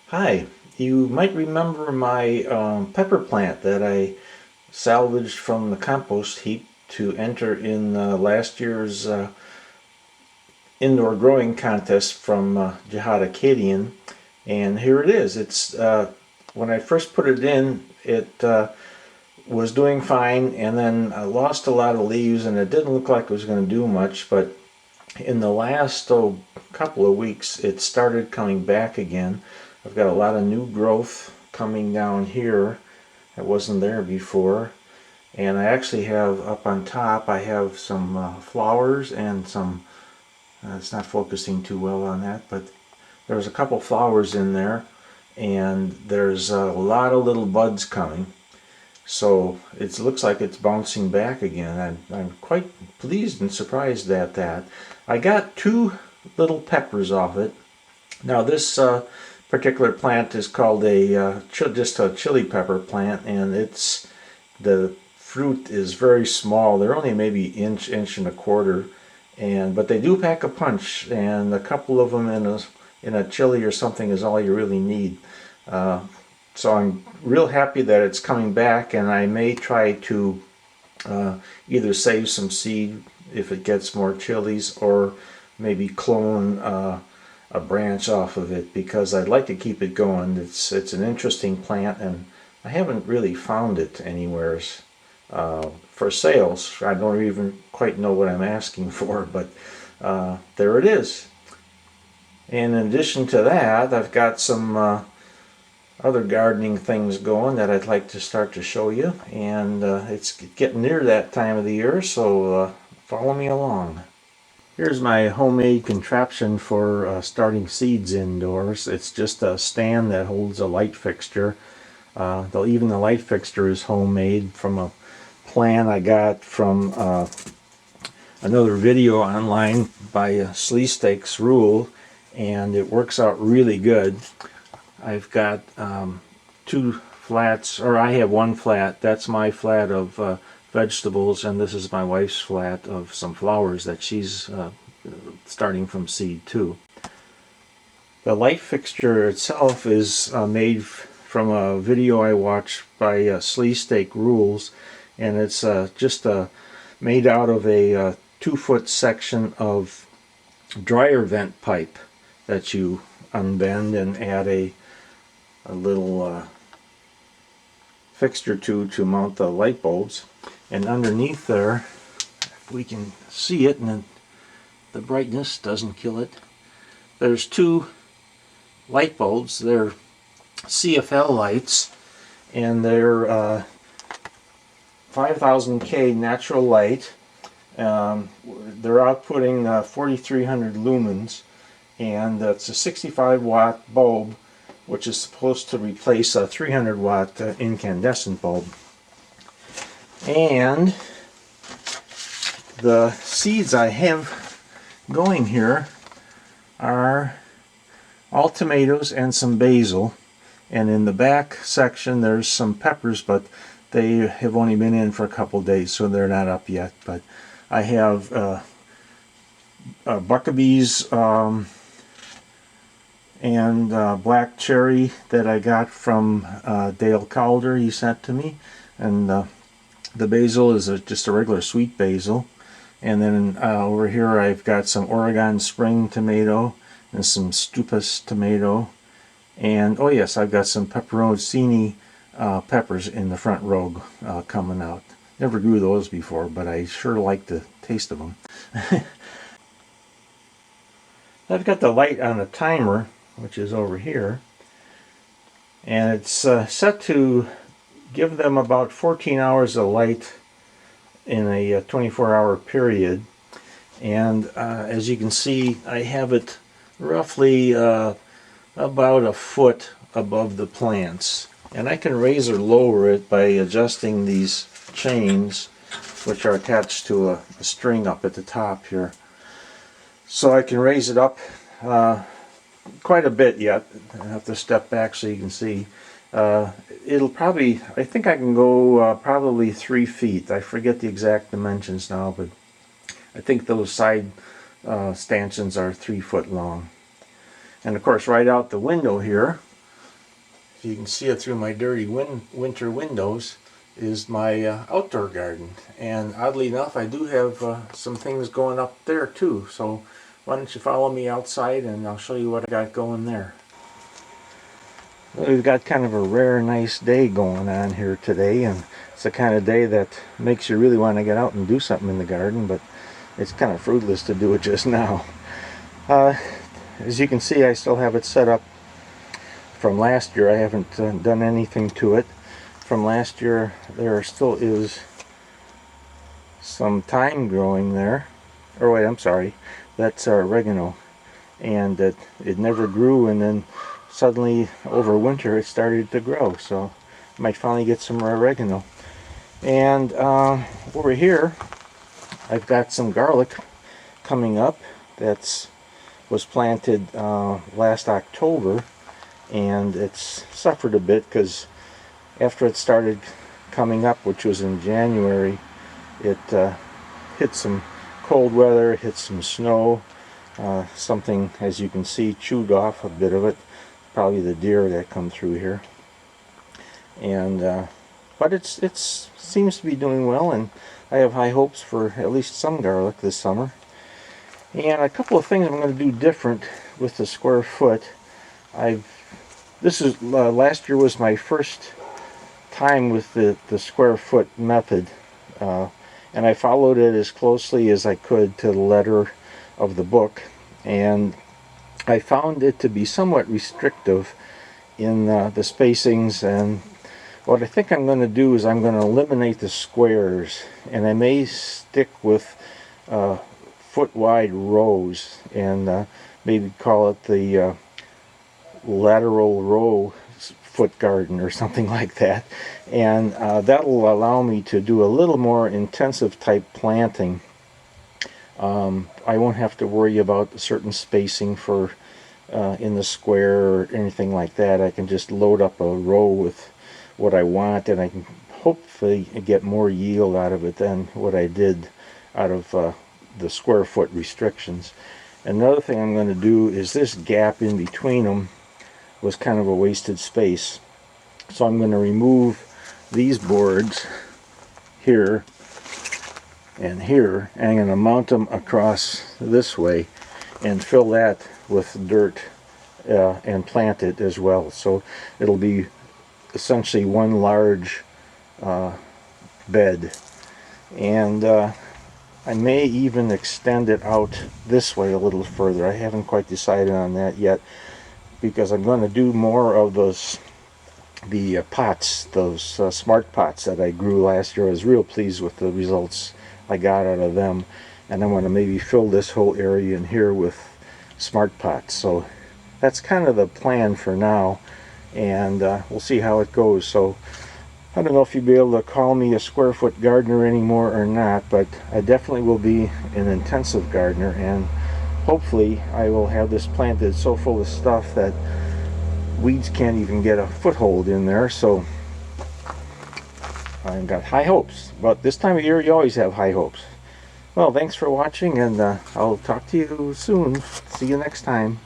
Hi, you might remember my pepper plant that I salvaged from the compost heap to enter in last year's indoor growing contest from Jihad Acadian. And here it is. It's when I first put it in, it was doing fine, and then I lost a lot of leaves, and it didn't look like it was going to do much. But in the last couple of weeks, it started coming back again. I've got a lot of new growth coming down here that wasn't there before. And I actually have up on top, I have some flowers and some, it's not focusing too well on that, but there's a couple flowers in there, and there's a lot of little buds coming. So it looks like it's bouncing back again. I'm quite pleased and surprised at that. I got two little peppers off it. Now this particular plant is called just a chili pepper plant, and the fruit is very small. They're only maybe inch and a quarter, but they do pack a punch, and a couple of them in a chili or something is all you really need. So I'm real happy that it's coming back, and I may try to either save some seed if it gets more chilies, or maybe clone a branch off of it, because I'd like to keep it going. It's an interesting plant, and I haven't really found it anywhere for sales. I don't even quite know what I'm asking for, but there it is. And in addition to that, I've got some other gardening things going that I'd like to start to show you, and it's getting near that time of the year, so follow me along. Here's my homemade contraption for starting seeds indoors. It's just a stand that holds a light fixture. Even the light fixture is homemade from a plan I got from another video online by Sleesteak's Rule, and it works out really good. I've got two flats, or I have one flat. That's my flat of vegetables, and this is my wife's flat of some flowers that she's starting from seed too. The light fixture itself is made from a video I watched by Sleesteak Rules, and it's just made out of a 2-foot section of dryer vent pipe that you unbend and add a little fixture to mount the light bulbs. And underneath there, if we can see it and the brightness doesn't kill it, there's two light bulbs. They're CFL lights, and they're 5000K natural light. They're outputting 4300 lumens, and that's a 65 watt bulb, which is supposed to replace a 300 watt incandescent bulb. And the seeds I have going here are all tomatoes and some basil, and in the back section there's some peppers, but they have only been in for a couple days, so they're not up yet. But I have Buckabees and black cherry that I got from Dale Calder. He sent to me, and the basil is just a regular sweet basil. And then over here I've got some Oregon Spring tomato and some Stupas tomato, and oh yes, I've got some pepperoncini peppers in the front row coming out. Never grew those before, but I sure like the taste of them. I've got the light on the timer, which is over here, and it's set to give them about 14 hours of light in a 24-hour period. And as you can see, I have it roughly about a foot above the plants, and I can raise or lower it by adjusting these chains, which are attached to a string up at the top here. So I can raise it up quite a bit yet. I have to step back so you can see. It'll probably, I think I can go probably 3 feet. I forget the exact dimensions now, but I think those side stanchions are 3 foot long. And of course, right out the window here, if you can see it through my dirty winter windows, is my outdoor garden. And oddly enough, I do have some things going up there too. So why don't you follow me outside and I'll show you what I got going there. We've got kind of a rare, nice day going on here today, and it's the kind of day that makes you really want to get out and do something in the garden, but it's kind of fruitless to do it just now. As you can see, I still have it set up from last year. I haven't done anything to it. From last year, there still is some thyme growing there. Or wait, I'm sorry, that's oregano. And it never grew, and then suddenly over winter it started to grow, so I might finally get some oregano. And over here I've got some garlic coming up that was planted last October, and it's suffered a bit because after it started coming up, which was in January, it hit some cold weather, hit some snow. Something, as you can see, chewed off a bit of it. Probably the deer that come through here. And but it seems to be doing well, and I have high hopes for at least some garlic this summer. And a couple of things I'm going to do different with the square foot. Last year was my first time with the square foot method, and I followed it as closely as I could to the letter of the book, and I found it to be somewhat restrictive in the spacings. And what I think I'm going to do is I'm going to eliminate the squares, and I may stick with foot wide rows, and maybe call it the lateral row foot garden or something like that. And that will allow me to do a little more intensive type planting. I won't have to worry about a certain spacing for in the square or anything like that. I can just load up a row with what I want, and I can hopefully get more yield out of it than what I did out of the square foot restrictions. Another thing I'm going to do is this gap in between them was kind of a wasted space, so I'm going to remove these boards here and here, and I'm going to mount them across this way and fill that with dirt and plant it as well. So it'll be essentially one large bed. And I may even extend it out this way a little further. I haven't quite decided on that yet, because I'm going to do more of the pots, those smart pots that I grew last year. I was real pleased with the results I got out of them, and I want to maybe fill this whole area in here with smart pots. So that's kind of the plan for now, and we'll see how it goes. So I don't know if you'll be able to call me a square foot gardener anymore or not, but I definitely will be an intensive gardener, and hopefully I will have this planted so full of stuff that weeds can't even get a foothold in there. So I've got high hopes. But this time of year you always have high hopes. Well, thanks for watching, and I'll talk to you soon. See you next time.